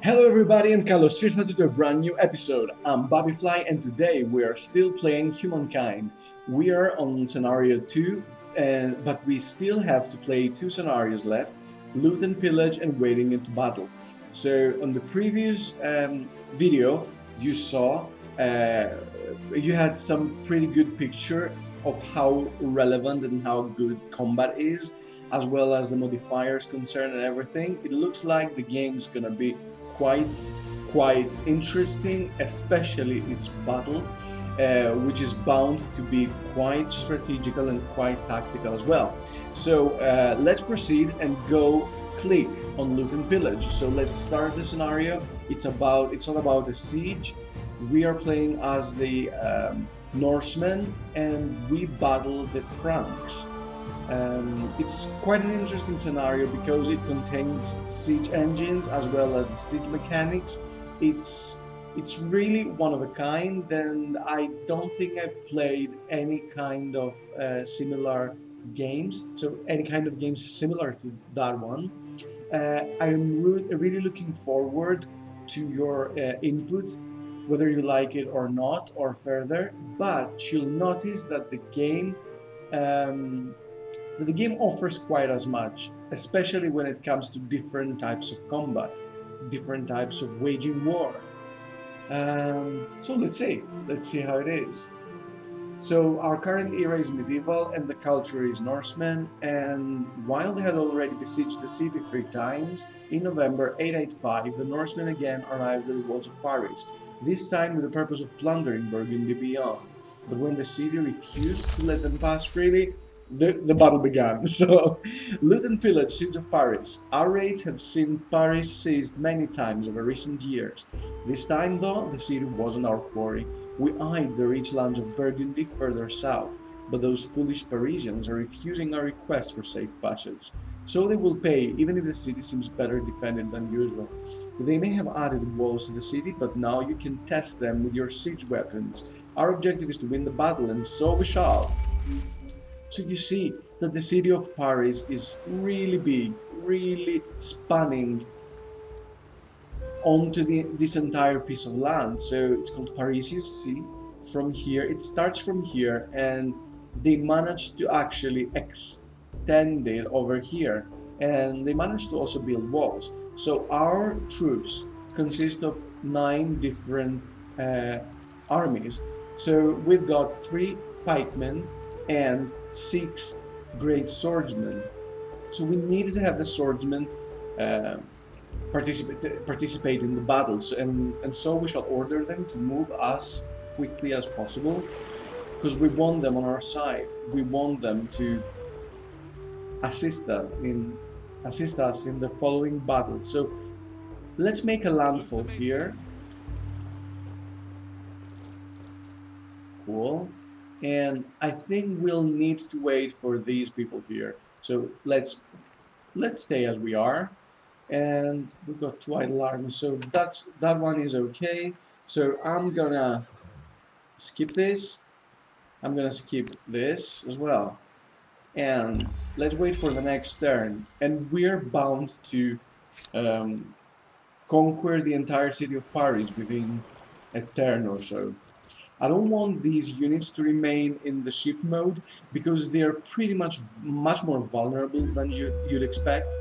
Hello everybody, I'm Carlos. Here's to a brand new episode. I'm babifly and today we are still playing Humankind. We are on scenario 2, but we still have to play 2 scenarios left, loot and pillage and wading into battle. So on the previous video you saw, you had some pretty good picture of how relevant and how good combat is, as well as the modifiers concerned and everything. It looks like the game's gonna be quite quite interesting, especially its battle, which is bound to be quite strategical and quite tactical as well. So let's proceed and go click on loot and pillage. So let's start the scenario. It's not about a siege. We are playing as the Norsemen and we battle the Franks. It's quite an interesting scenario because it contains siege engines as well as the siege mechanics. It's really one of a kind, and I don't think I've played any kind of similar games. So any kind of games similar to that one. I'm really looking forward to your input, whether you like it or not, or further. But you'll notice that um, the game offers quite as much, especially when it comes to different types of combat, different types of waging war. So let's see how it is. So our current era is medieval and the culture is Norseman, and while they had already besieged the city 3 times, in November 885 the Norsemen again arrived at the walls of Paris, this time with the purpose of plundering Burgundy beyond. But when the city refused to let them pass freely, the battle began. So, loot and pillage, siege of Paris. Our raids have seen Paris seized many times over recent years. This time, though, the city wasn't our quarry. We eyed the rich lands of Burgundy further south, but those foolish Parisians are refusing our request for safe passage. So they will pay, even if the city seems better defended than usual. They may have added walls to the city, but now you can test them with your siege weapons. Our objective is to win the battle, and so we shall. So you see that the city of Paris is really big, really spanning onto this entire piece of land. So it's called Paris, you see, from here. It starts from here, and they managed to actually extend it over here. And they managed to also build walls. So our troops consist of 9 different uh, armies. So we've got 3 pikemen and 6 great swordsmen. So we needed to have the swordsmen uh, participate in the battles, and so we shall order them to move as quickly as possible because we want them on our side. We want them to assist us in the following battle. So let's make a landfall here. Cool. And I think we'll need to wait for these people here. So let's stay as we are. And we've got 2 idle armies, so that one is okay. So I'm gonna skip this. I'm gonna skip this as well. And let's wait for the next turn. And we're bound to conquer the entire city of Paris within a turn or so. I don't want these units to remain in the ship mode because they're pretty much more vulnerable than you'd expect.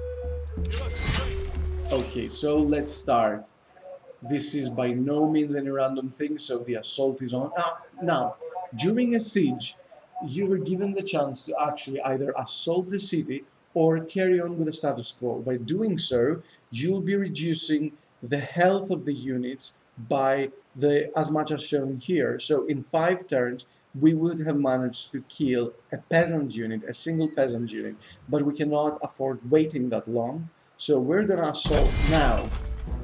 Okay, so let's start. This is by no means any random thing, so the assault is on. Now, during a siege, you were given the chance to actually either assault the city or carry on with the status quo. By doing so, you'll be reducing the health of the units by as much as shown here. So in 5 turns, we would have managed to kill a peasant unit, a single peasant unit, but we cannot afford waiting that long. So we're gonna assault now.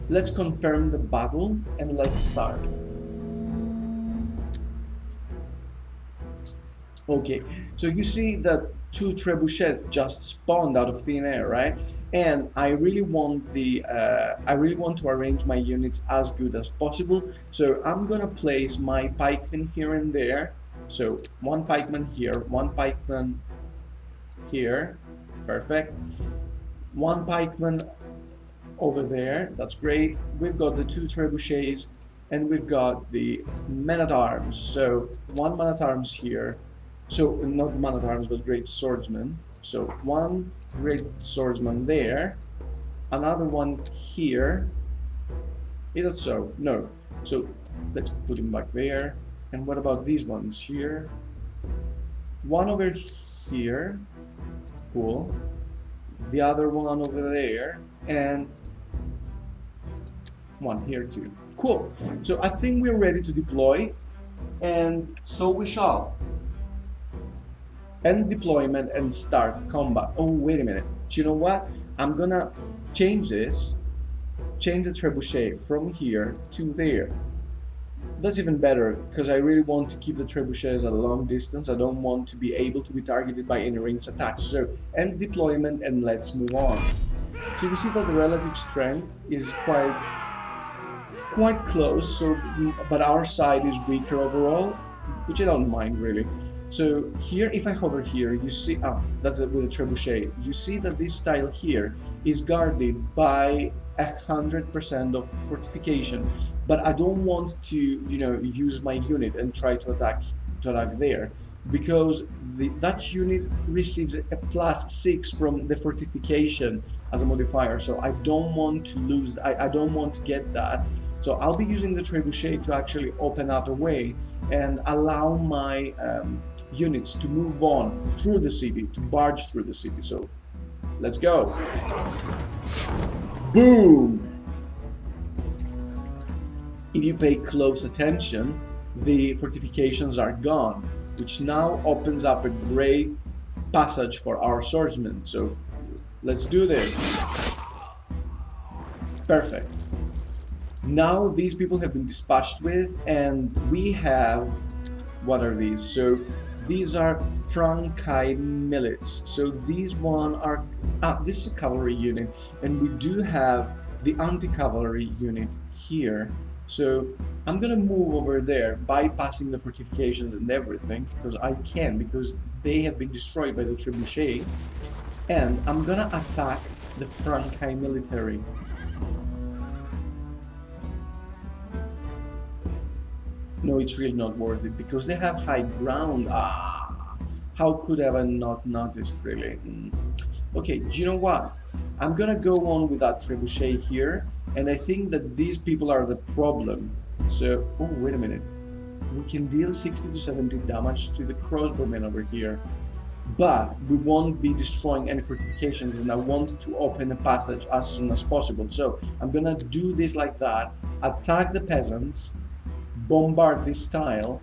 Let's confirm the battle and let's start. Okay, so you see that 2 trebuchets just spawned out of thin air, right? And I really want to arrange my units as good as possible. So I'm gonna place my pikemen here and there. So 1 pikeman here, 1 pikeman here, perfect. 1 pikeman over there. That's great. We've got the 2 trebuchets and we've got the men-at-arms. So 1 man-at-arms here. So not man-at-arms, but great swordsman. So 1 great swordsman there, another one here. Is that so? No. So let's put him back there. And what about these ones here? 1 over here. Cool. The other one over there, and 1 here too. Cool. So I think we're ready to deploy, and so we shall. End deployment and start combat. Oh, wait a minute. Do you know what? I'm gonna change this. Change the trebuchet from here to there. That's even better, because I really want to keep the trebuchets at a long distance. I don't want to be able to be targeted by any ranged attacks. So, end deployment and let's move on. So you see that the relative strength is quite close, so but our side is weaker overall, which I don't mind really. So here, if I hover here, you see, that's it with a trebuchet. You see that this tile here is guarded by 100% of fortification, but I don't want to, use my unit and try to attack there, because that unit receives a +6 from the fortification as a modifier. So I don't want to lose. I don't want to get that. So I'll be using the trebuchet to actually open up a way and allow my units to move on through the city, to barge through the city. So let's go. Boom! If you pay close attention, the fortifications are gone, which now opens up a great passage for our swordsmen. So let's do this. Perfect. Now these people have been dispatched with, and we have, what are these? So these are Humankind millets. So these one are, this is a cavalry unit, and we do have the anti-cavalry unit here. So I'm gonna move over there, bypassing the fortifications and everything, because I can, because they have been destroyed by the trebuchet, and I'm gonna attack the Humankind military. No, it's really not worth it, because they have high ground. How could I have not noticed, really? Okay, do you know what? I'm gonna go on with that trebuchet here, and I think that these people are the problem. So, oh, wait a minute. We can deal 60 to 70 damage to the crossbowmen over here, but we won't be destroying any fortifications, and I want to open a passage as soon as possible. So I'm gonna do this like that, attack the peasants, bombard this tile,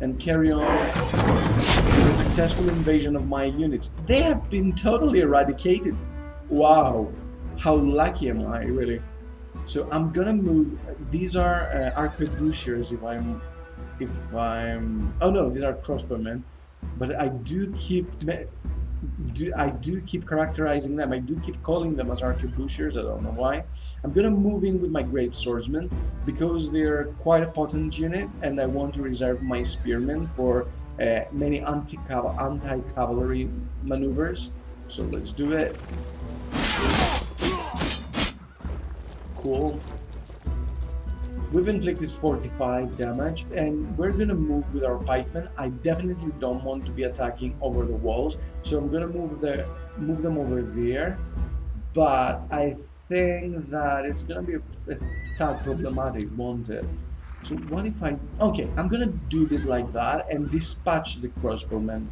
and carry on with a successful invasion of my units. They have been totally eradicated. Wow, how lucky am I, really? So I'm gonna move. These are arquebusiers. Oh no, these are crossbowmen. But I do keep characterizing them. I do keep calling them as arquebusiers. I don't know why. I'm gonna move in with my great swordsmen because they're quite a potent unit, and I want to reserve my spearmen for many anti-cavalry maneuvers. So let's do it. Cool. We've inflicted 45 damage, and we're gonna move with our pikemen. I definitely don't want to be attacking over the walls, so I'm gonna move them over there. But I think that it's gonna be a tad problematic, won't it? So what if okay, I'm gonna do this like that and dispatch the crossbowmen.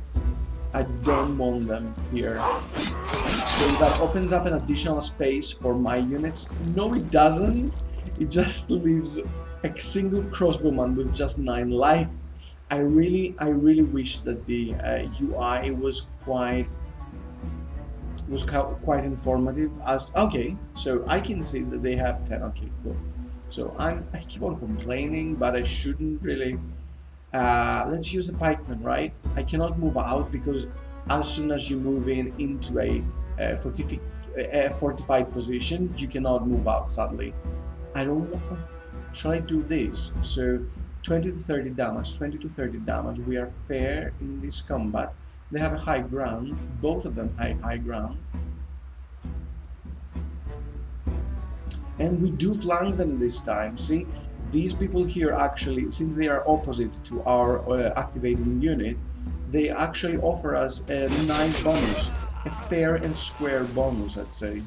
I don't want them here. So that opens up an additional space for my units. No, it doesn't. It just leaves a single crossbowman with just 9 life. I really wish that the UI was quite informative. Okay, so I can see that they have 10. Okay, cool. So I keep on complaining, but I shouldn't really. Let's use the pikeman, right? I cannot move out because as soon as you move into a fortified position, you cannot move out, sadly. I don't want. Shall I do this? So 20 to 30 damage, 20 to 30 damage. We are fair in this combat. They have a high ground. Both of them high ground. And we do flank them this time. See, these people here actually, since they are opposite to our activating unit, they actually offer us a nice bonus, a fair and square bonus, I'd say.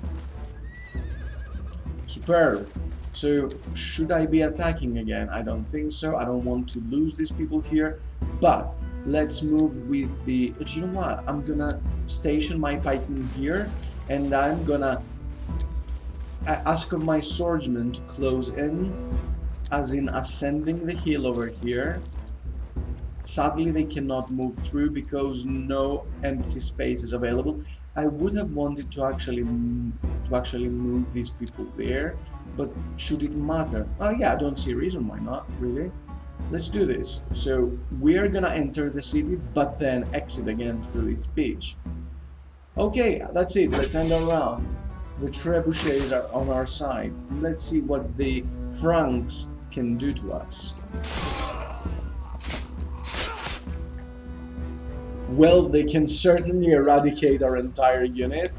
Superb. So should I be attacking again? I don't think so. I don't want to lose these people here, but let's move with the, you know what, I'm gonna station my pikemen here, and I'm gonna ask of my swordsmen to close in, as in ascending the hill over here. Sadly, they cannot move through because no empty space is available. I would have wanted to actually move these people there, but should it matter? Oh yeah, I don't see a reason why not, really. Let's do this. So we're gonna enter the city, but then exit again through its beach. Okay, that's it. Let's end our round. The trebuchets are on our side. Let's see what the Franks can do to us. Well, they can certainly eradicate our entire unit.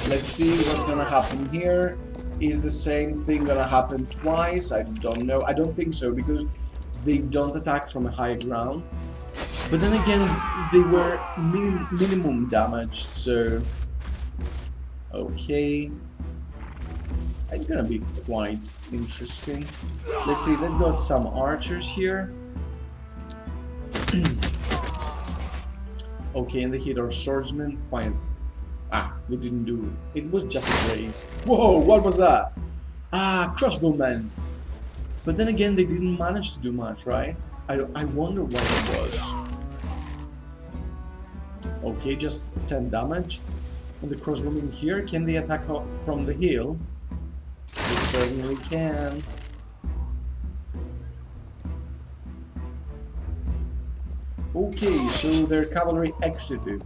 Let's see what's gonna happen here. Is the same thing gonna happen twice? I don't know. I don't think so, because they don't attack from a high ground. But then again, they were minimum damaged, so... Okay. It's gonna be quite interesting. Let's see, they've got some archers here. Okay, and they hit our swordsman. Quite. Ah, they didn't do it. It was just a raise. Whoa, what was that? Ah, crossbowmen. But then again, they didn't manage to do much, right? I wonder what it was. Okay, just 10 damage. And the crossbowmen here, can they attack from the hill? They certainly can. Okay, so their cavalry exited,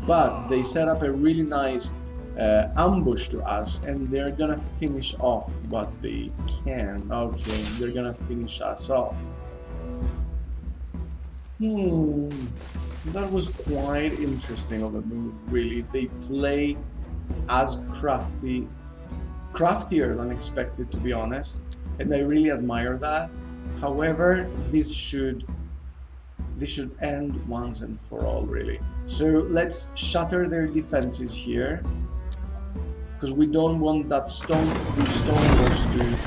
but they set up a really nice ambush to us, and they're gonna finish off what they can. Okay, they're gonna finish us off. That was quite interesting of a move, really. They play as craftier than expected, to be honest, and I really admire that. However, this should end once and for all, really. So let's shatter their defenses here, because we don't want that these stone walls to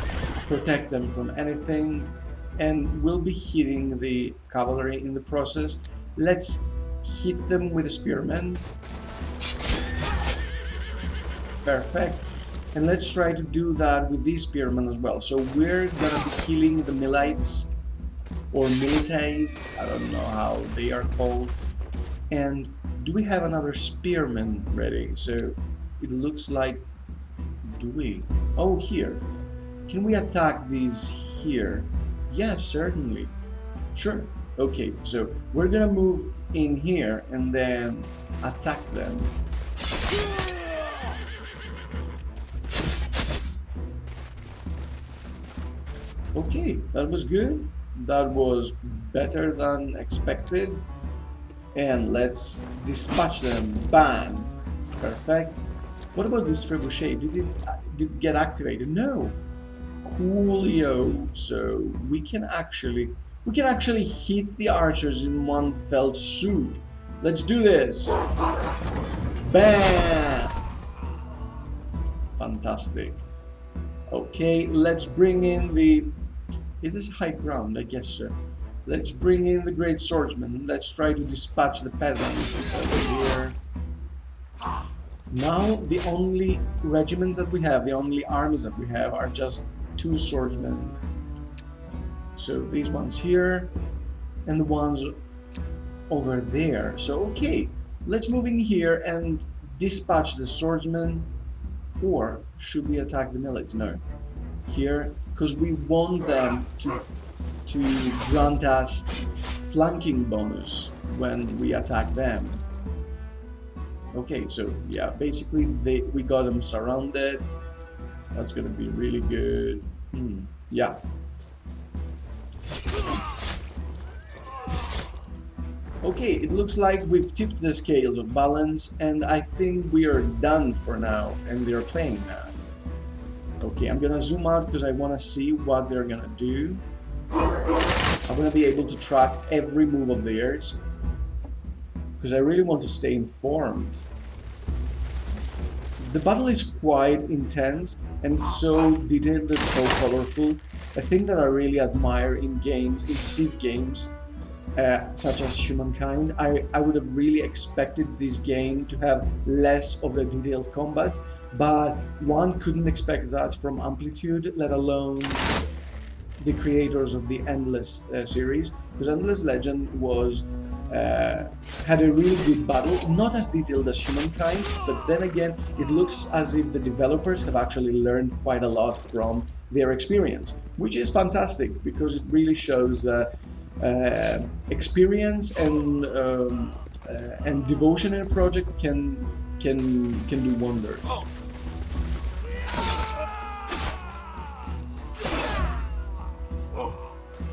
protect them from anything, and we'll be hitting the cavalry in the process. Let's hit them with a spearman. Perfect. And let's try to do that with these spearmen as well. So we're gonna be killing the milites, or milites, I don't know how they are called. And do we have another spearman ready? So it looks like, do we? Oh, here. Can we attack these here? Yes, certainly. Sure. Okay, so we're gonna move in here and then attack them. Okay, that was good. That was better than expected. And let's dispatch them. Bang. Perfect. What about this trebuchet? Did it get activated? No. Coolio. So we can actually hit the archers in one fell swoop. Let's do this. Bam. Fantastic. Okay, let's bring in the... Is this high ground? I guess so. Let's bring in the great swordsman. Let's try to dispatch the peasants over here. Now, the only regiments that we have, the only armies that we have are just 2 swordsmen. So these ones here, and the ones over there. So, okay, let's move in here and dispatch the swordsman. Or should we attack the militia? No. Here, because we want them to grant us flanking bonus when we attack them. Okay, so yeah, basically we got them surrounded. That's gonna be really good. Yeah. Okay, it looks like we've tipped the scales of balance, and I think we are done for now, and they're playing now. Okay, I'm gonna zoom out because I want to see what they're gonna do. I'm gonna be able to track every move of theirs because I really want to stay informed. The battle is quite intense and it's so detailed and so colorful. A thing that I really admire in games, in Civ games, such as Humankind, I would have really expected this game to have less of a detailed combat, but one couldn't expect that from Amplitude, let alone the creators of the Endless series, because Endless Legend was had a really good battle, not as detailed as Humankind, but then again, it looks as if the developers have actually learned quite a lot from their experience, which is fantastic because it really shows that experience and devotion in a project can do wonders.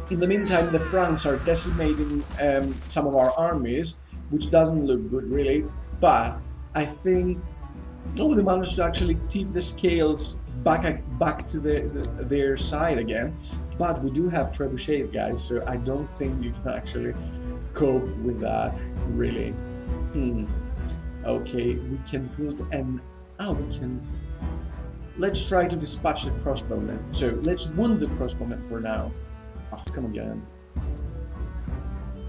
In the meantime, the Franks are decimating some of our armies, which doesn't look good really, but I think they managed to actually tip the scales back to their side again. But we do have trebuchets, guys, so I don't think you can actually cope with that, really. Okay, we can put an... we can... Let's try to dispatch the crossbowmen. So, let's wound the crossbowmen for now. Come again.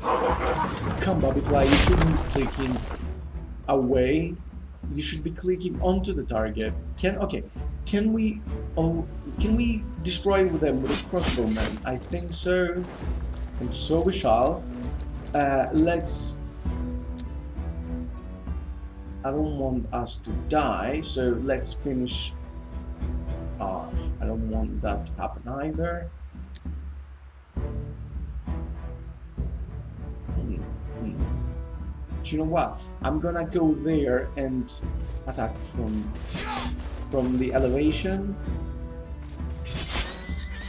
Come, babifly, you shouldn't be clicking away. You should be clicking onto the target. Can we destroy them with a crossbowman? I think so. And so we shall. Let's... I don't want us to die, so let's finish... I don't want that to happen either. Do you know what? I'm gonna go there and attack from the elevation.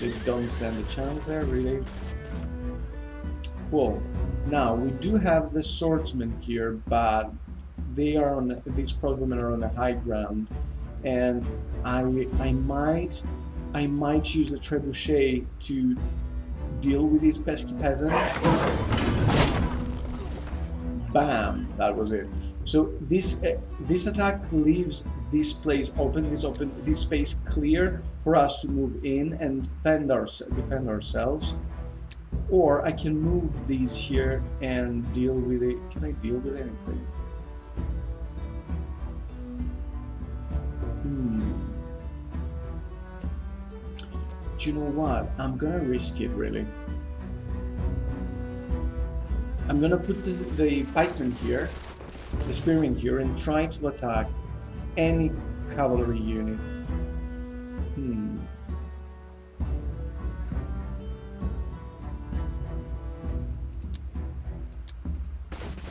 They don't stand a chance there, really. Cool. Now we do have the swordsmen here, but they are on these crossbowmen are on a high ground, and I might use the trebuchet to deal with these pesky peasants. Bam! That was it. So this attack leaves this place open, this space clear for us to move in and defend ourselves. Or I can move these here and deal with it. Can I deal with anything? Do you know what? I'm gonna risk it, really. I'm gonna put the pikemen here, the spearmen here, and try to attack any cavalry unit.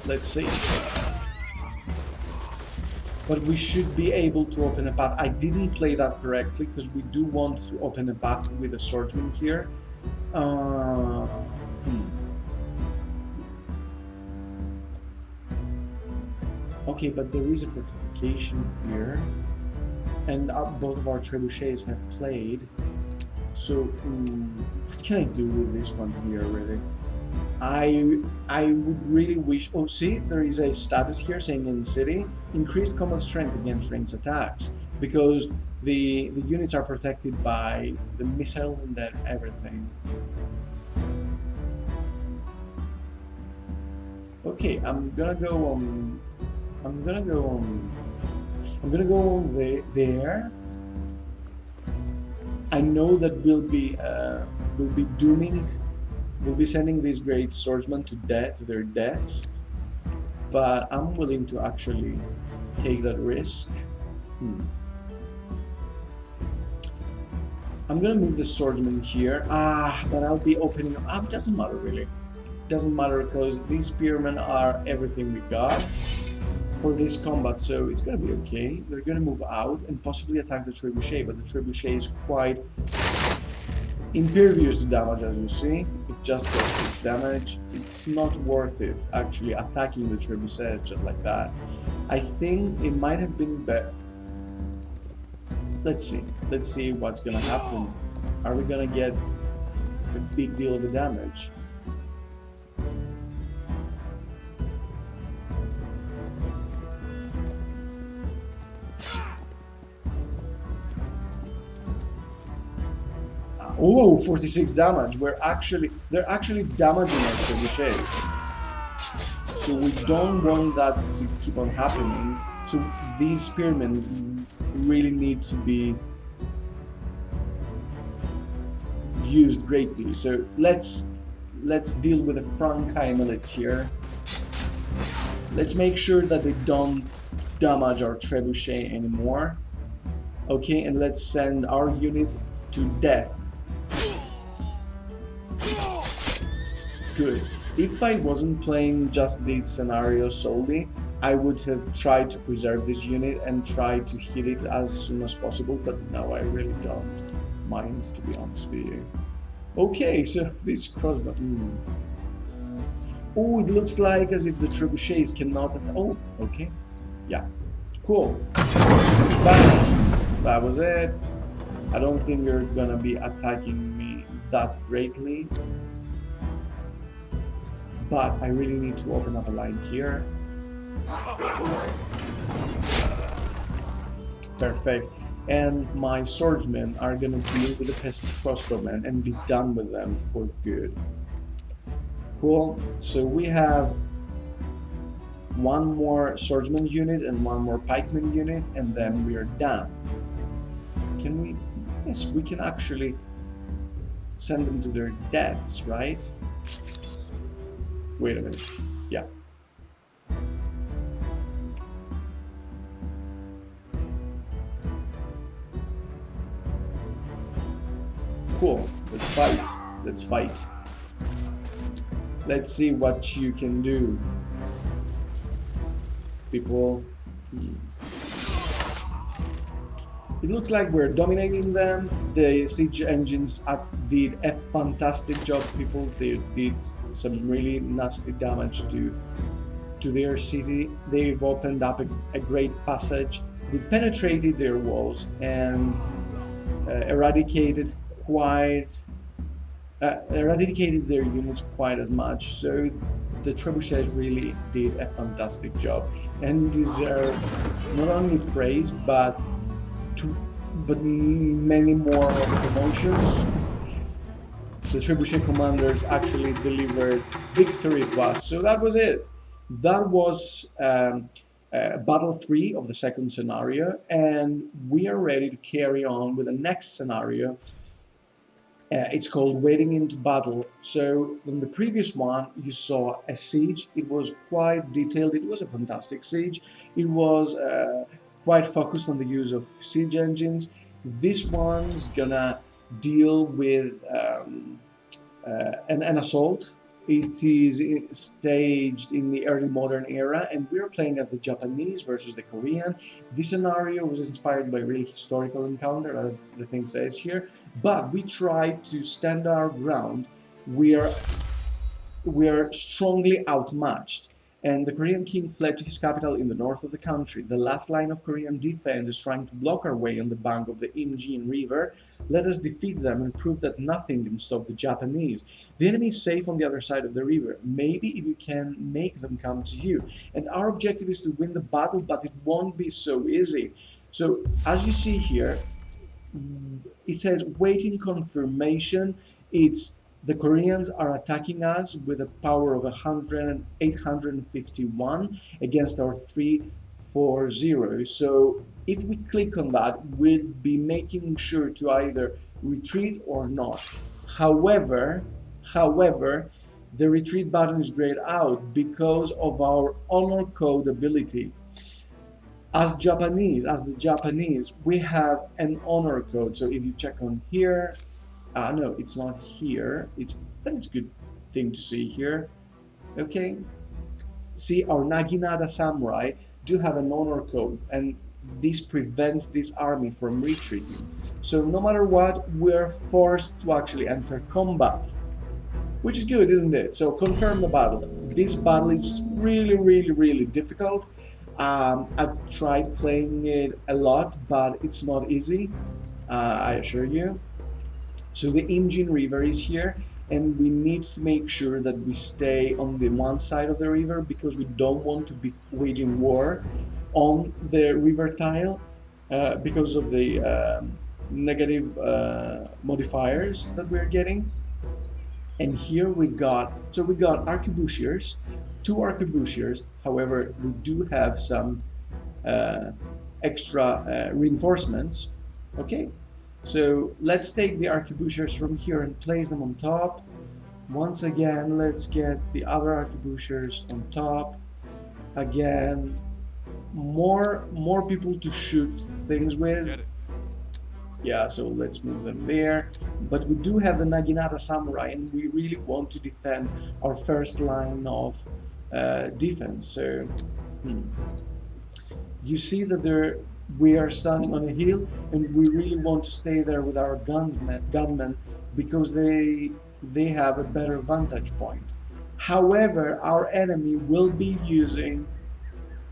Let's see. But we should be able to open a path. I didn't play that correctly because we do want to open a path with a swordsman here. Okay, but there is a fortification here, and both of our trebuchets have played. So, what can I do with this one here, really? I would really wish... Oh, see, there is a status here saying in the city, increased combat strength against ranged attacks, because the units are protected by the missiles and that everything. Okay, I'm gonna go on there. I know that we'll be sending these great swordsmen to their death, but I'm willing to actually take that risk. I'm gonna move the swordsman here. But I'll be opening up. Doesn't matter really. Doesn't matter because these spearmen are everything we got for this combat, so it's gonna be okay. They're gonna move out and possibly attack the trebuchet, but the trebuchet is quite impervious to damage, as you see. It just does 6 damage. It's not worth it actually attacking the trebuchet just like that. I think it might have been better. let's see. Let's see what's gonna happen. Are we gonna get a big deal of the damage? Oh, 46 damage. They're actually damaging our trebuchet. So we don't want that to keep on happening. So these spearmen really need to be used greatly. So let's deal with the Frankai militia here. Let's make sure that they don't damage our trebuchet anymore. Okay, and let's send our unit to death. Good. If I wasn't playing just this scenario solely, I would have tried to preserve this unit and try to hit it as soon as possible, but no, I really don't mind, to be honest with you. Okay, so this crossbow... Oh, it looks like as if the trebuchets cannot... Oh, okay. Yeah. Cool. Bam! That was it. I don't think you're gonna be attacking me that greatly. But I really need to open up a line here. Perfect. And my swordsmen are gonna deal with the peasant crossbowmen and be done with them for good. Cool. So we have one more swordsman unit and one more pikeman unit, and then we are done. Can we? Yes, we can actually send them to their deaths, right? Wait a minute. Yeah. Cool. Let's fight. Let's fight. Let's see what you can do, people. It looks like we're dominating them. The siege engines did a fantastic job, people. They did some really nasty damage to their city. They've opened up a great passage. They've penetrated their walls and eradicated their units quite as much. So the trebuchets really did a fantastic job and deserve not only praise but many more promotions. The trebuchet commanders actually delivered victory to us. So that was it. That was battle 3 of the second scenario, and we are ready to carry on with the next scenario. It's called Wading into Battle. So in the previous one you saw a siege. It was quite detailed. It was a fantastic siege. It was quite focused on the use of siege engines. This one's gonna deal with an assault. It is staged in the early modern era, and we're playing as the Japanese versus the Korean. This scenario was inspired by a really historical encounter, as the thing says here, but we tried to stand our ground. We are strongly outmatched, and the Korean king fled to his capital in the north of the country. The last line of Korean defense is trying to block our way on the bank of the Imjin River. Let us defeat them and prove that nothing can stop the Japanese. The enemy is safe on the other side of the river. Maybe if you can make them come to you. And our objective is to win the battle, but it won't be so easy. So as you see here, it says waiting confirmation. It's the Koreans are attacking us with a power of 851 against our 340. So if we click on that, we'll be making sure to either retreat or not. However, the retreat button is grayed out because of our honor code ability. As the Japanese, we have an honor code. So if you check on here, no, it's not here. But it's a good thing to see here. Okay. See, our Naginata samurai do have an honor code, and this prevents this army from retreating. So no matter what, we're forced to actually enter combat, which is good, isn't it? So confirm the battle. This battle is really, really, really difficult. I've tried playing it a lot, but it's not easy, I assure you. So the engine river is here, and we need to make sure that we stay on the one side of the river because we don't want to be waging war on the river tile because of the negative modifiers that we're getting. And here we got arquebusiers, two arquebusiers. However, we do have some uh, extra reinforcements. Okay, so let's take the arquebusiers from here and place them on top. Once again, let's get the other arquebusiers on top. Again, more people to shoot things with. Yeah, so let's move them there. But we do have the Naginata Samurai, and we really want to defend our first line of defense. So you see that we are standing on a hill, and we really want to stay there with our gunmen because they have a better vantage point. However, our enemy will be using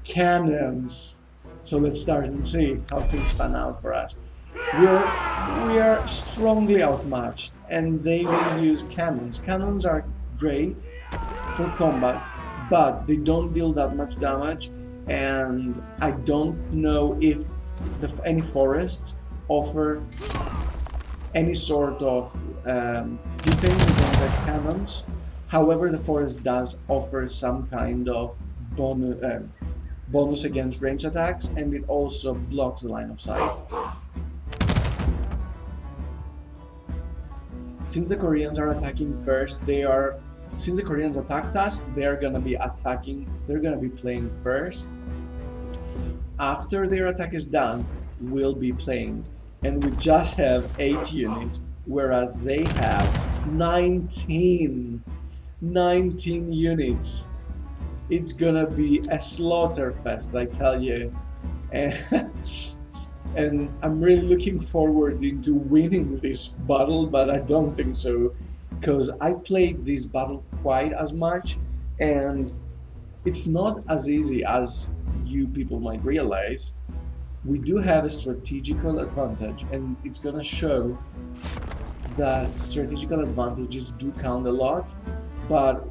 cannons. So let's start and see how things pan out for us. We are strongly outmatched, and they will use cannons. Cannons are great for combat, but they don't deal that much damage, and I don't know if any forests offer any sort of defense against the cannons. However, the forest does offer some kind of bonus against range attacks, and it also blocks the line of sight. Since the Koreans are attacking first, since the Koreans attacked us, they're gonna be playing first. After their attack is done, we'll be playing. And we just have 8 units, whereas they have 19 units. It's gonna be a slaughter fest, I tell you. And I'm really looking forward into winning this battle, but I don't think so, because I've played this battle quite as much, and it's not as easy as you people might realize. We do have a strategical advantage, and it's gonna show that strategical advantages do count a lot, but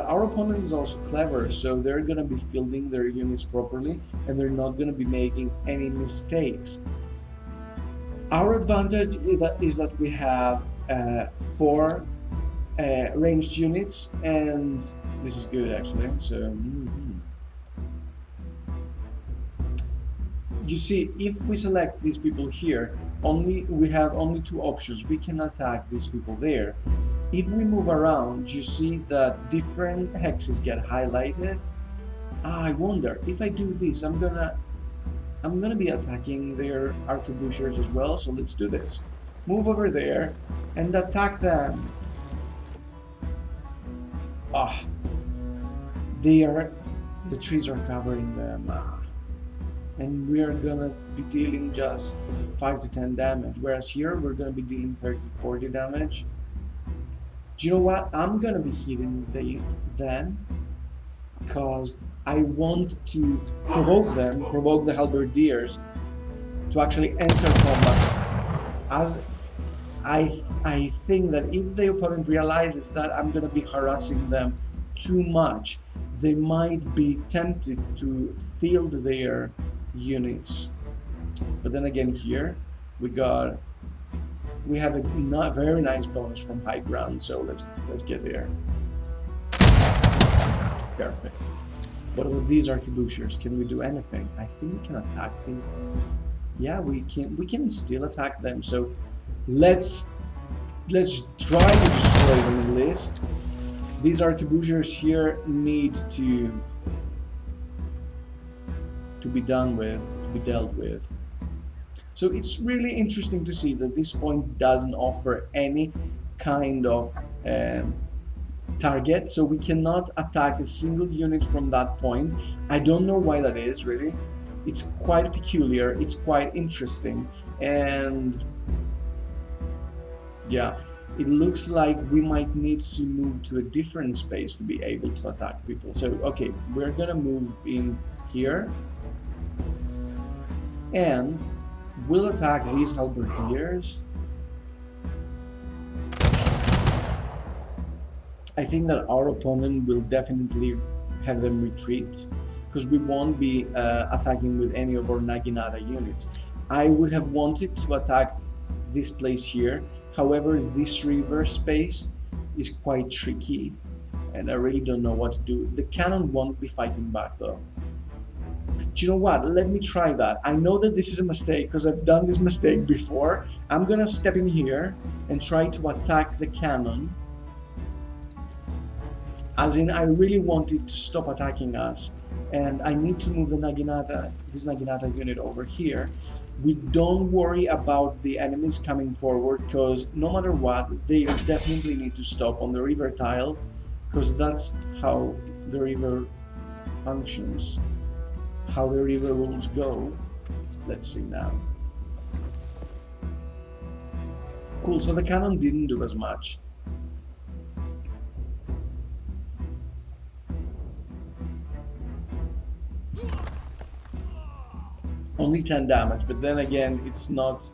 our opponent is also clever, so they're gonna be fielding their units properly, and they're not gonna be making any mistakes. Our advantage is that we have 4 ranged units, and this is good actually. So you see, if we select these people here, we have only 2 options. We can attack these people there. If we move around, you see that different hexes get highlighted. I wonder if I do this, I'm gonna be attacking their arquebusiers as well. So let's do this. Move over there and attack them. The trees are covering them. And we are gonna be dealing just 5 to 10 damage, whereas here we're gonna be dealing 30 to 40 damage. Do you know what? I'm gonna be hitting them because I want to provoke the halberdiers to actually enter combat. As I think that if the opponent realizes that I'm gonna be harassing them too much, they might be tempted to field their units. But then again, here we have a very nice bonus from high ground, so let's get there. Perfect. What about these arquebusiers? Can we do anything? I think we can attack them. Yeah, we can still attack them. So let's try to destroy them at least. These arquebusiers here need to be dealt with. So it's really interesting to see that this point doesn't offer any kind of target, so we cannot attack a single unit from that point. I don't know why that is, really. It's quite peculiar, it's quite interesting, and Yeah, it looks like we might need to move to a different space to be able to attack people. So, okay, we're gonna move in here and we'll attack these halberdiers. I think that our opponent will definitely have them retreat because we won't be attacking with any of our Naginata units. I would have wanted to attack this place here. However, this river space is quite tricky and I really don't know what to do. The cannon won't be fighting back though. Do you know what? Let me try that. I know that this is a mistake because I've done this mistake before. I'm gonna step in here and try to attack the cannon. As in, I really wanted to stop attacking us, and I need to move the Naginata, this Naginata unit over here. We don't worry about the enemies coming forward, because no matter what, they definitely need to stop on the river tile, because that's how the river functions, how the river rules go. Let's see now. Cool, so the cannon didn't do as much. Only 10 damage, but then again, it's not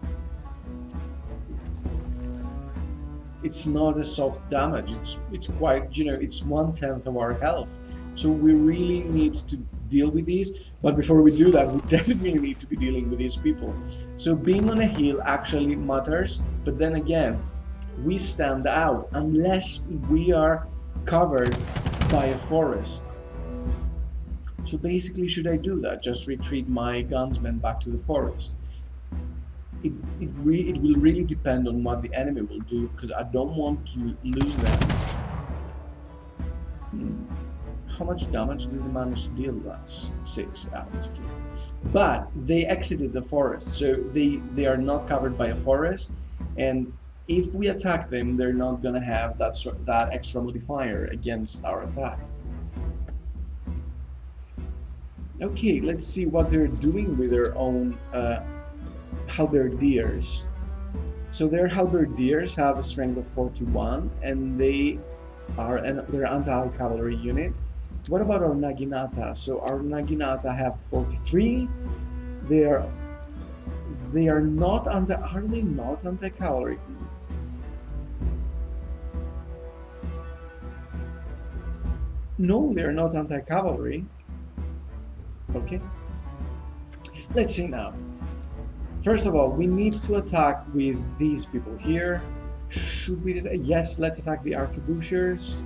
a soft damage. It's quite, you know, it's 1/10 of our health. So we really need to deal with these. But before we do that, we definitely need to be dealing with these people. So being on a hill actually matters, but then again, we stand out unless we are covered by a forest. So basically, should I do that? Just retreat my gunsmen back to the forest? It will really depend on what the enemy will do, because I don't want to lose them. How much damage did they manage to deal with us? 6, that's okay. But they exited the forest, so they are not covered by a forest, and if we attack them, they're not gonna have that extra modifier against our attack. Okay, let's see what they're doing with their own halberdiers. So their halberdiers have a strength of 41, and they're anti-cavalry unit. What about our Naginata? So our Naginata have 43. They are not anti. Are they not anti-cavalry? No, they're not anti-cavalry. Okay. Let's see now. First of all, we need to attack with these people here. Should we? Yes, let's attack the arquebusiers.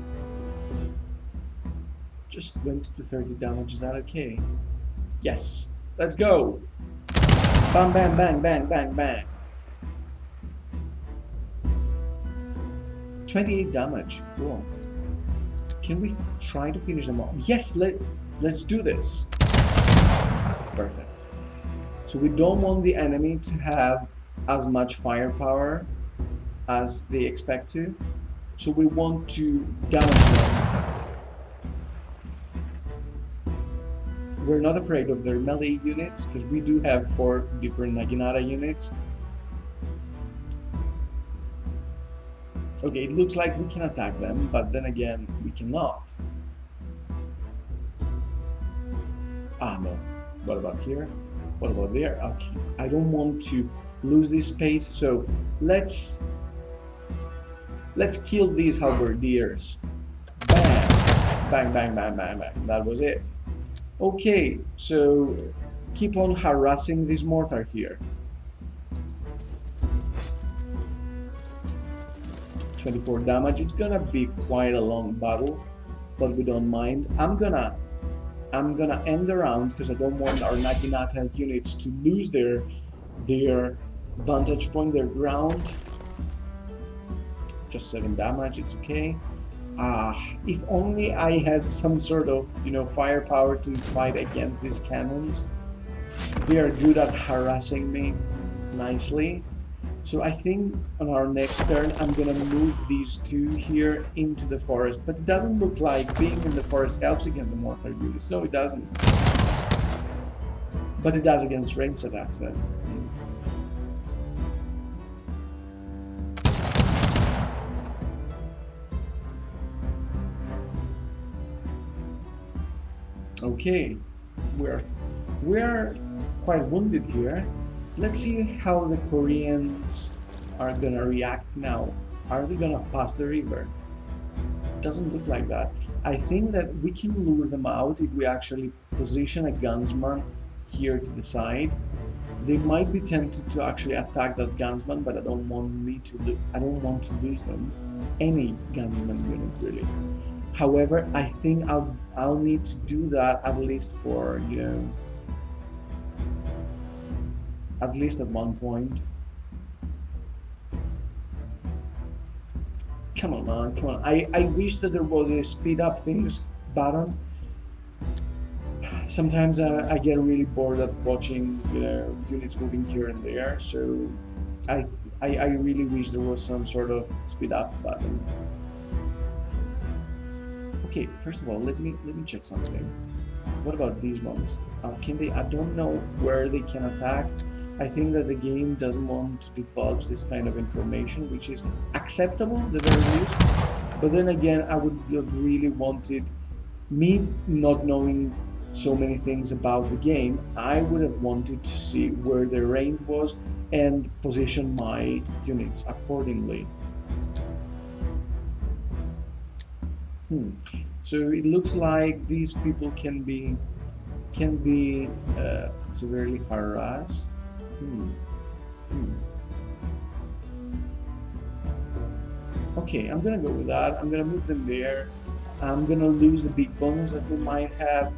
Just 20 to 30 damage, is that okay? Yes. Let's go! Bang, bang, bang, bang, bang, bang. 28 damage. Cool. Can we try to finish them off? Yes, let's do this. Perfect. So we don't want the enemy to have as much firepower as they expect to. So we want to damage them. We're not afraid of their melee units, because we do have 4 different Naginata units. Okay, it looks like we can attack them, but then again, we cannot. Ah, no. What about here? What about there? Okay, I don't want to lose this space, so let's kill these halberdiers. Bang! Bang, bang, bang, bang, bang. That was it. Okay, so keep on harassing this mortar here. 24 damage. It's gonna be quite a long battle, but we don't mind. I'm gonna end the round because I don't want our Naginata units to lose their vantage point, their ground. Just 7 damage, it's okay. If only I had some sort of, firepower to fight against these cannons. They are good at harassing me nicely. So I think on our next turn, I'm gonna move these 2 here into the forest. But it doesn't look like being in the forest helps against the mortar units. No, it doesn't. But it does against ranged attacks then. Okay, we're we're quite wounded here. Let's see how the Koreans are gonna react now. Are they gonna pass the river? Doesn't look like that. I think that we can lure them out if we actually position a gunsman here to the side. They might be tempted to actually attack that gunsman, but I don't want to lose them. Any gunsman unit really. However, I think I'll need to do that at least for, you know, at least at one point. Come on, man, come on. I wish that there was a speed up things button. Sometimes I get really bored at watching, you know, units moving here and there. So I really wish there was some sort of speed up button. Okay, first of all, let me check something. What about these ones? Can they? I don't know where they can attack. I think that the game doesn't want to divulge this kind of information, which is acceptable at the very least. But then again, I would have really wanted, me not knowing so many things about the game, I would have wanted to see where the range was and position my units accordingly. So it looks like these people can be severely harassed. Okay, I'm gonna go with that. I'm gonna move them there. I'm gonna lose the big bonus that we might have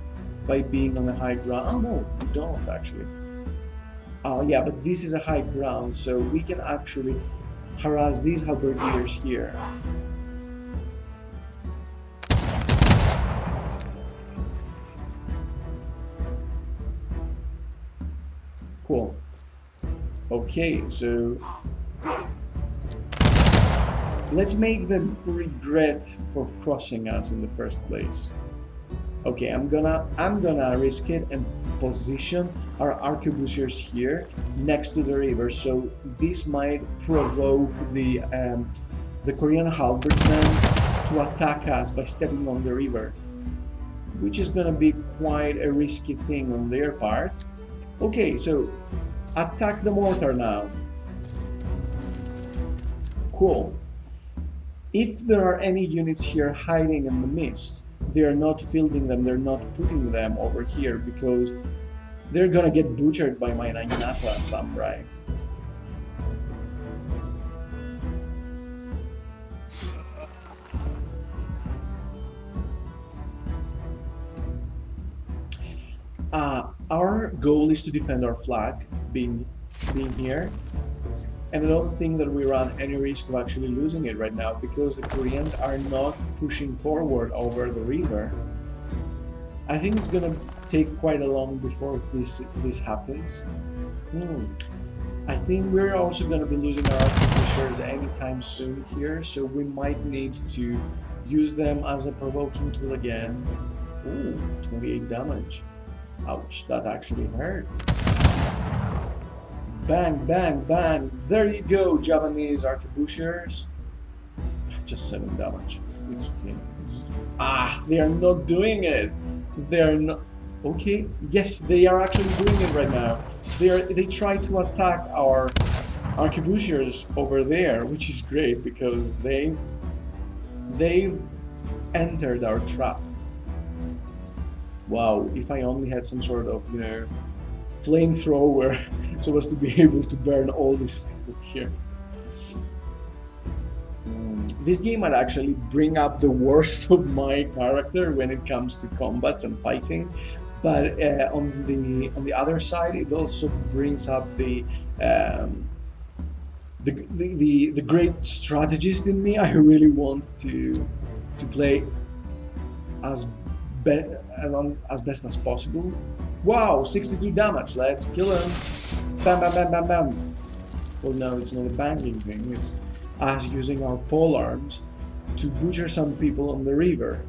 by being on the high ground. Oh no, we don't actually. Oh yeah, but this is a high ground, so we can actually harass these halberdiers here. Cool. Okay, so let's make them regret for crossing us in the first place. Okay, I'm gonna risk it and position our arquebusiers here next to the river, so this might provoke the Korean halberdsmen to attack us by stepping on the river, which is gonna be quite a risky thing on their part. Okay, so attack the mortar now. Cool. If there are any units here hiding in the mist, they are not fielding them, they're not putting them over here because they're gonna get butchered by my Naginata samurai. Our goal is to defend our flag, being here. And I don't think that we run any risk of actually losing it right now because the Koreans are not pushing forward over the river. I think it's gonna take quite a long before this happens. I think we're also gonna be losing our artificers anytime soon here, so we might need to use them as a provoking tool again. Ooh, 28 damage. Ouch, that actually hurt. Bang, bang, bang. There you go, Japanese arquebusiers. Just 7 damage. It's okay. They are not doing it. They are not. Okay, yes, they are actually doing it right now. They try to attack our arquebusiers over there, which is great because they've entered our trap. Wow, if I only had some sort of, you know, flamethrower so as to be able to burn all these people here. This game might actually bring up the worst of my character when it comes to combats and fighting, but on the other side, it also brings up the great strategist in me. I really want to play as best as possible. Wow, 62 damage. Let's kill him. Bam, bam, bam, bam, bam. Well, no, it's not a banging thing. It's us using our pole arms to butcher some people on the river.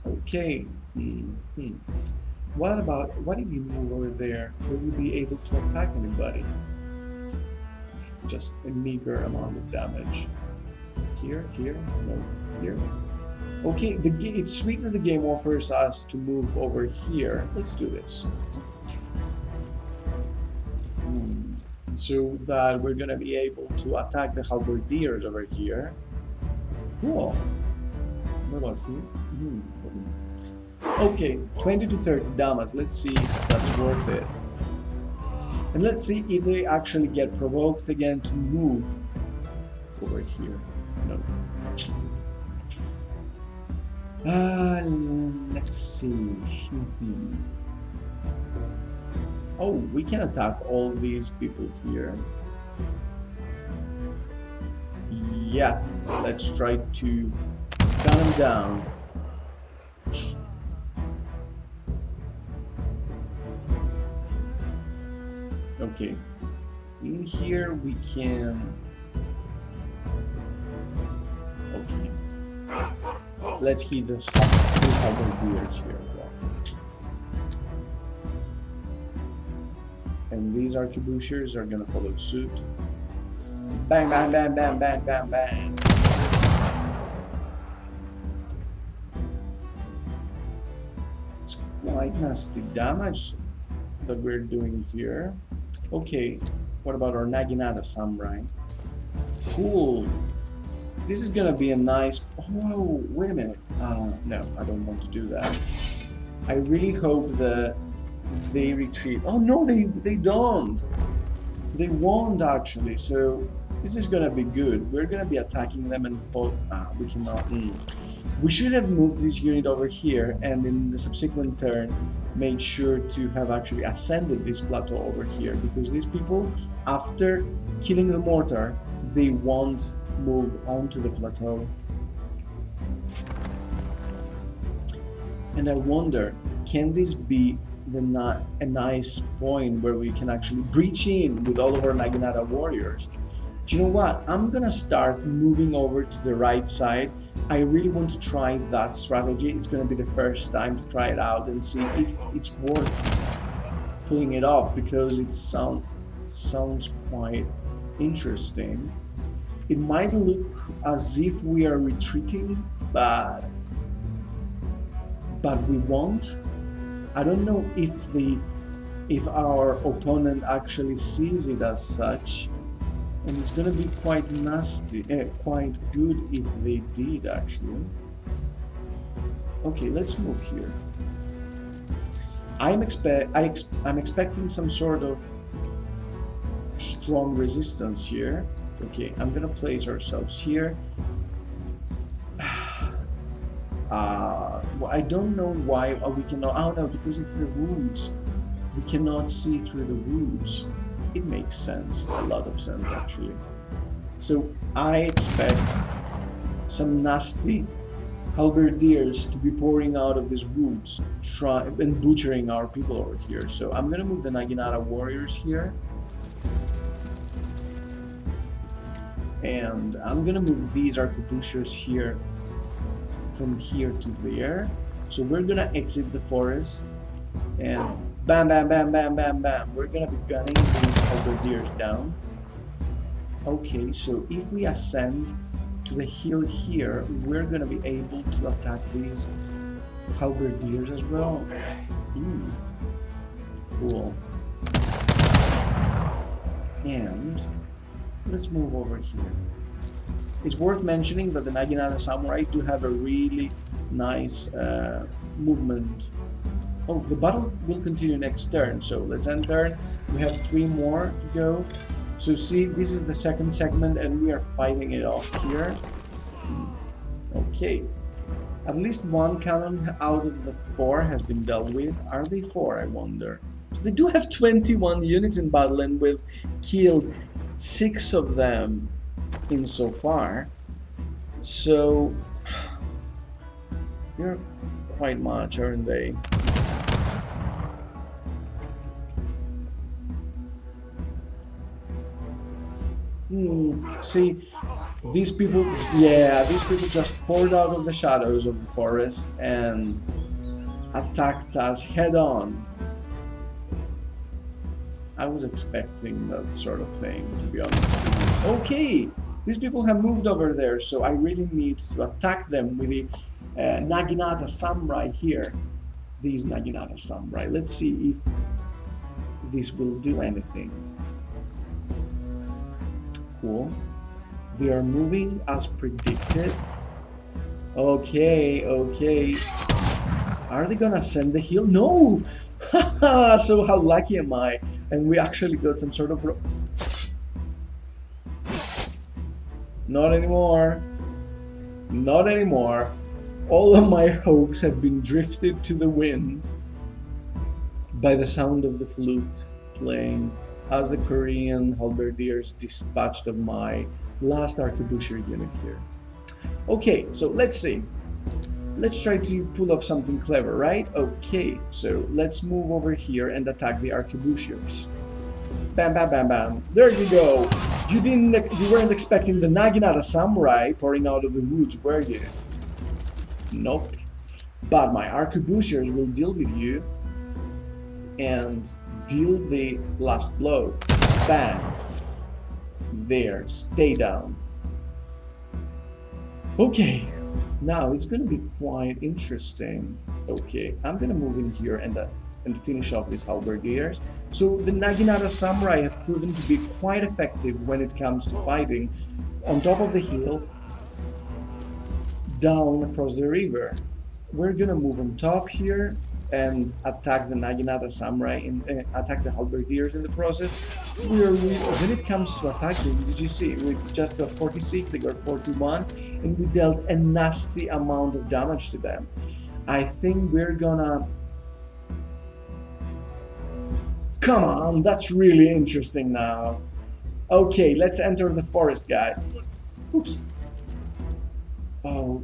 Okay. What if you move over there? Will you be able to attack anybody? Just a meager amount of damage. Here, no, here. Okay, it's sweet that the game offers us to move over here. Let's do this. So that we're gonna be able to attack the halberdiers over here. Cool. What about here? Okay, 20 to 30 damage. Let's see if that's worth it. And let's see if they actually get provoked again to move over here. No. Let's see. Oh, we can attack all these people here. Yeah, let's try to gun them down. Okay, in here we can... Okay, let's hit these halberdiers here as well. And these arquebusiers are gonna follow suit. Bang, bang, bang, bang, bang, bang, bang. It's quite nasty damage that we're doing here. Okay, what about our Naginata Samurai? Cool. This is gonna be a nice... Oh, wait a minute. No, I don't want to do that. I really hope that they retreat. Oh no, they don't. They won't actually. So this is gonna be good. We're gonna be attacking them and we cannot. We should have moved this unit over here and in the subsequent turn made sure to have actually ascended this plateau over here, because these people, after killing the mortar, they won't move onto the plateau. And I wonder, can this be a nice point where we can actually breach in with all of our Naginata warriors? Do you know what? I'm gonna start moving over to the right side. I really want to try that strategy. It's gonna be the first time to try it out and see if it's worth pulling it off, because it sounds quite interesting. It might look as if we are retreating, but we won't. I don't know if our opponent actually sees it as such. And it's gonna be quite nasty, quite good if they did actually. Okay, let's move here. I'm expecting some sort of strong resistance here. Okay, I'm gonna place ourselves here. Well, I don't know why we cannot. Oh no, because it's the woods. We cannot see through the woods. It makes sense, a lot of sense actually. So I expect some nasty halberdiers to be pouring out of these woods, and butchering our people over here. So I'm gonna move the Naginata warriors here. And I'm gonna move these arquebusiers here, from here to there. So we're gonna exit the forest and bam, bam, bam, bam, bam, bam. We're gonna be gunning these halberdiers down. Okay, so if we ascend to the hill here, we're gonna be able to attack these halberdiers as well. Cool. And let's move over here. It's worth mentioning that the Naginata Samurai do have a really nice movement. Oh, the battle will continue next turn, so let's end turn. We have 3 more to go. So see, this is the second segment and we are fighting it off here. Okay. At least 1 cannon out of the 4 has been dealt with. Are they 4, I wonder? So they do have 21 units in battle and we've killed 6 of them insofar. So they're quite much, aren't they? See, these people, yeah, these people just poured out of the shadows of the forest and attacked us head on. I was expecting that sort of thing, to be honest. Okay, these people have moved over there, so I really need to attack them with the Naginata Samurai here. These Naginata Samurai. Let's see if this will do anything. Cool. They are moving as predicted. Okay, okay. Are they gonna send the heal? No! So how lucky am I? And we actually got some sort of... Not anymore. Not anymore. All of my hopes have been drifted to the wind by the sound of the flute playing as the Korean halberdiers dispatched of my last arquebusier unit here. Okay, so let's see. Let's try to pull off something clever, right? Okay, so let's move over here and attack the arquebusiers. Bam, bam, bam, bam. There you go. You weren't expecting the Naginata Samurai pouring out of the woods, were you? Nope. But my arquebusiers will deal with you and deal the last blow. Bang. There. Stay down. Okay. Now it's going to be quite interesting. Okay, I'm going to move in here and finish off these halberdiers. So the Naginata Samurai have proven to be quite effective when it comes to fighting on top of the hill, down across the river. We're going to move on top here and attack the Naginata Samurai and attack the halberdiers in the process. When it comes to attacking, did you see? We just got 46, they got 41, and we dealt a nasty amount of damage to them. I think we're gonna... Come on, that's really interesting now. Okay, let's enter the forest, guy. Oops. Oh,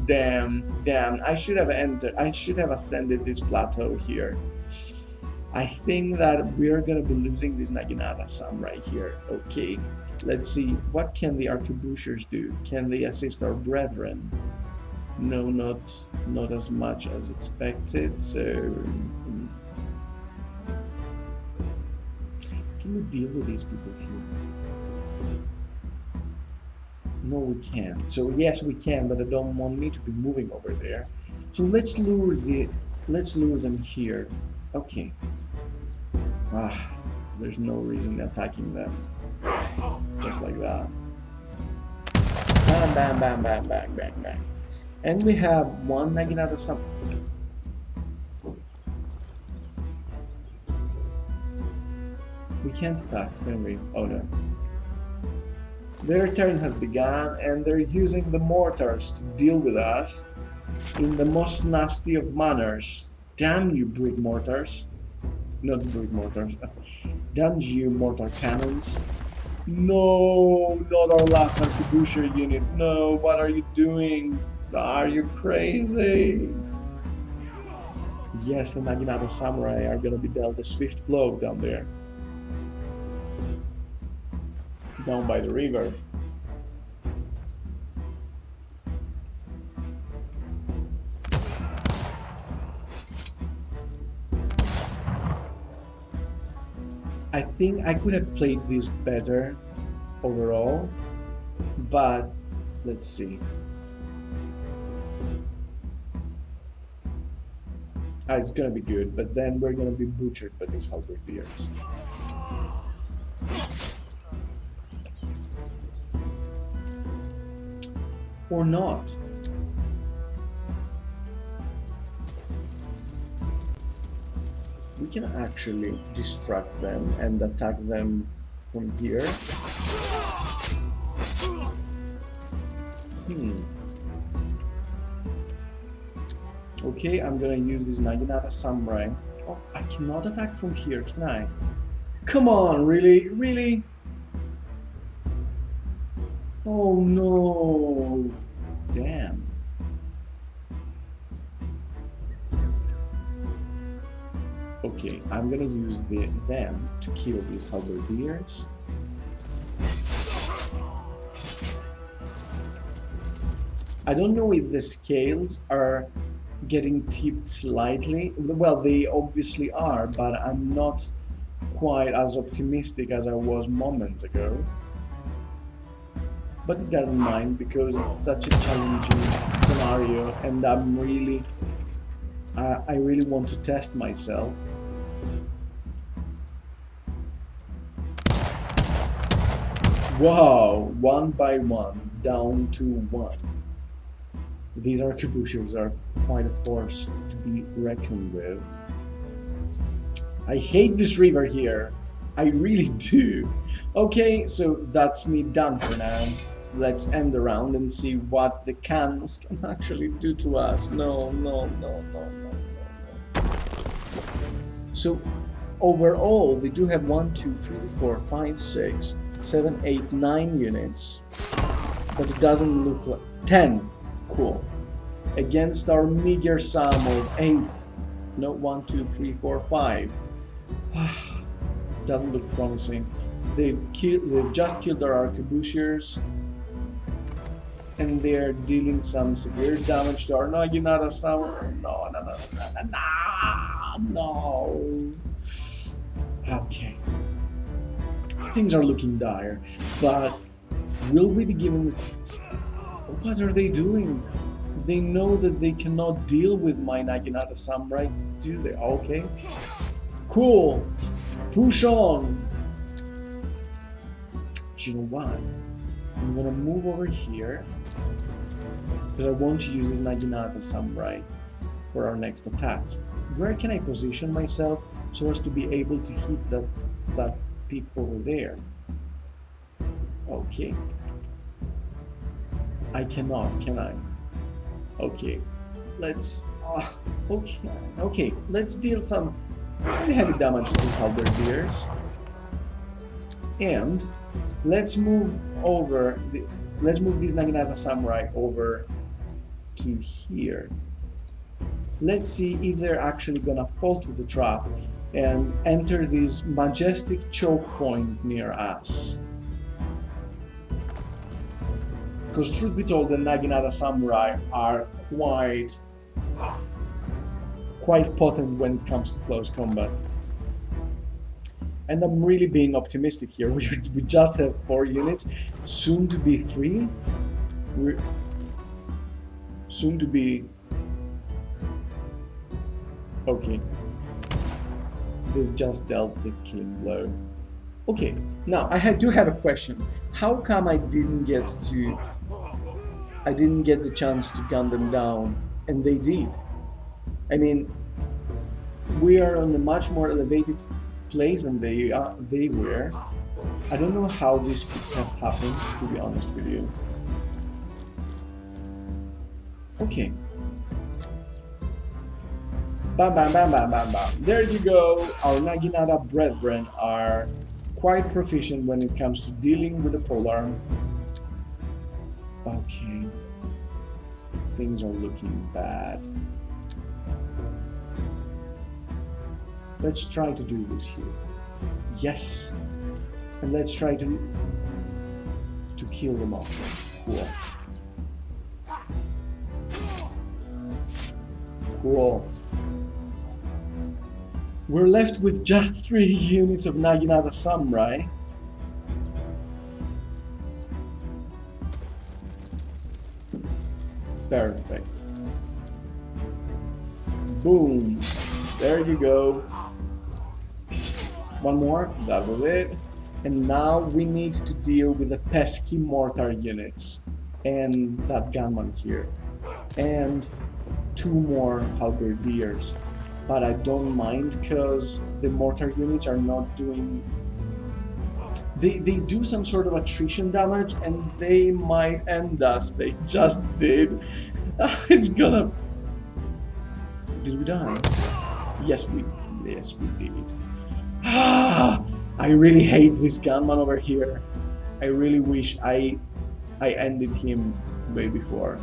damn. I should have ascended this plateau here. I think that we're gonna be losing this Naginata Samurai here. Okay, let's see. What can the arquebusiers do? Can they assist our brethren? No, not as much as expected, so... Can we deal with these people here? No, we can't. So yes, we can, but I don't want me to be moving over there. So let's lure them here. Okay. There's no reason attacking them. Just like that. Bam, bam, bam, bam, bang, bang, bang. And we have one Naginata Samurai. We can't attack, can we? Oh no. Their turn has begun, and they're using the mortars to deal with us in the most nasty of manners. Damn you, brick mortars. Not brick mortars. Damn you, mortar cannons. No, not our last arquebusier unit. No, what are you doing? Are you crazy? Yes, the Naginata Samurai are gonna be dealt a swift blow down there. Down by the river. I think I could have played this better overall, but let's see. It's gonna be good, but then we're gonna be butchered by these halberdiers. Or not. We can actually distract them and attack them from here. Okay, I'm gonna use this Naginata Samurai. Oh, I cannot attack from here, can I? Come on, really? Really? Oh no! Damn. Okay, I'm gonna use them to kill these halberdiers. I don't know if the scales are getting tipped slightly. Well, they obviously are, but I'm not quite as optimistic as I was moments ago. but it doesn't mind because it's such a challenging scenario, and I really want to test myself. Wow, one by one, down to one. These arquebusiers are quite a force to be reckoned with. I hate this river here. I really do. Okay, so that's me done for now. Let's end the round and see what the cannons can actually do to us. No, no, no, no, no, no, no. So overall, they do have 1, 2, 3, 4, 5, 6, 7, 8, 9 units. But it doesn't look like 10. Cool. Against our meager sum of 8. No, 1, 2, 3, 4, 5. Doesn't look promising. They've just killed our arquebusiers, and they're dealing some severe damage to our Naginata Samurai. No, no, no, no, no, no. Okay. Things are looking dire, but will we be given... What are they doing? They know that they cannot deal with my Naginata Samurai, do they? Okay. Cool. Push on. Do you know what? I'm gonna move over here because I want to use this Naginata Samurai for our next attacks. Where can I position myself so as to be able to hit that peak over there? Okay. I cannot, can I? Okay. Let's... okay. Let's deal some heavy damage to these halberdiers. And let's move these Naginata Samurai over to here. Let's see if they're actually gonna fall to the trap and enter this majestic choke point near us. Because truth be told, the Naginata Samurai are quite potent when it comes to close combat. And I'm really being optimistic here. We just have 4 units, soon to be 3. We're soon to be... Okay. They've just dealt the killing blow. Okay, now I do have a question. How come I didn't get the chance to gun them down, and they did? I mean, we are on a much more elevated place than they were. I don't know how this could have happened, to be honest with you. Okay. Bam, bam, bam, bam, bam, bam. There you go. Our Naginata brethren are quite proficient when it comes to dealing with the polearm. Okay. Things are looking bad. Let's try to do this here. Yes. And let's try to kill them off. Cool. Cool. We're left with just 3 units of Naginata Samurai. Perfect. Boom. There you go. One more, that was it. And now we need to deal with the pesky mortar units and that gunman here. And 2 more halberdiers. But I don't mind because the mortar units are not doing... They do some sort of attrition damage and they might end us. They just did. It's gonna... Did we die? Yes, we did. I really hate this gunman over here. I really wish I ended him way before.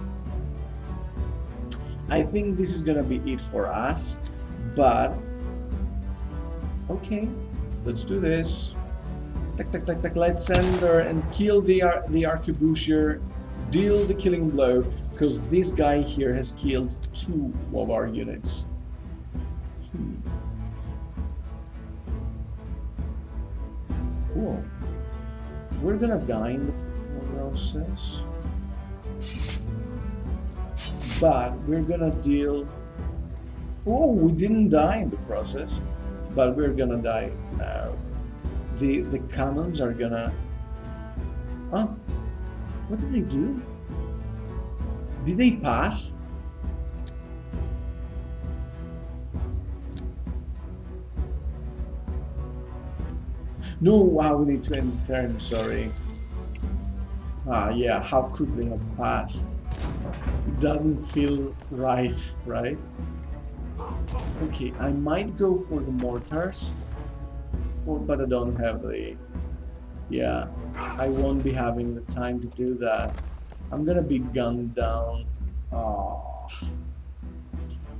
I think this is gonna be it for us, but okay, let's do this. Tack, tack, tack, tack. Let's send her and kill the arquebusier, deal the killing blow, because this guy here has killed 2 of our units. Cool. We're gonna die in the process. But we're gonna deal... Oh, we didn't die in the process, but we're gonna die now. The cannons are gonna... Oh, what did they do? Did they pass? No, wow, we need to end the turn, sorry. Ah, yeah, how could they have passed? It doesn't feel right, right? Okay, I might go for the mortars, but I don't have the... Yeah, I won't be having the time to do that. I'm gonna be gunned down. Oh.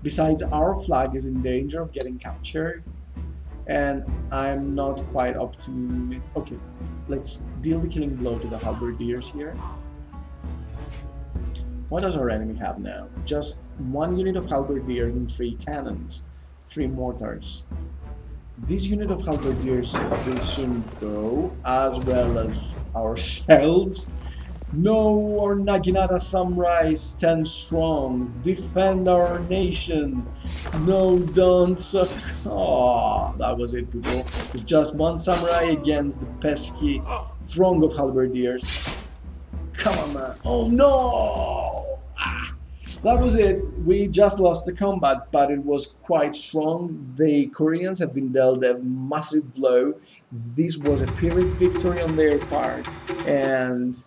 Besides, our flag is in danger of getting captured, and I'm not quite optimistic. Okay, let's deal the killing blow to the halberdiers here. What does our enemy have now? Just 1 unit of halberdiers and 3 cannons, 3 mortars. This unit of halberdiers will soon go, as well as ourselves. No, our Naginata samurai stand strong. Defend our nation. No, don't suck. Oh, that was it, people. It's just 1 samurai against the pesky throng of halberdiers. Come on, man. Oh no! Ah, that was it. We just lost the combat, but it was quite strong. The Koreans have been dealt a massive blow. This was a Pyrrhic victory on their part, and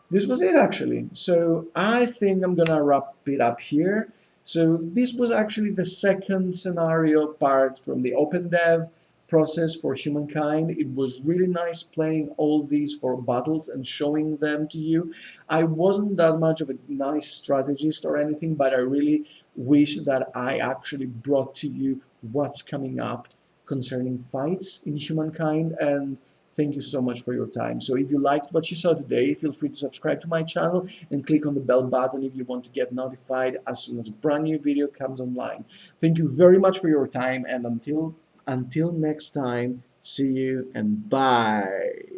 this was it actually. So I think I'm gonna wrap it up here. So this was actually the second scenario part from the OpenDev process for Humankind. It was really nice playing all these for battles and showing them to you. I wasn't that much of a nice strategist or anything, but I really wish that I actually brought to you what's coming up concerning fights in Humankind, and thank you so much for your time. So if you liked what you saw today, feel free to subscribe to my channel and click on the bell button if you want to get notified as soon as a brand new video comes online. Thank you very much for your time, and until next time, see you and bye.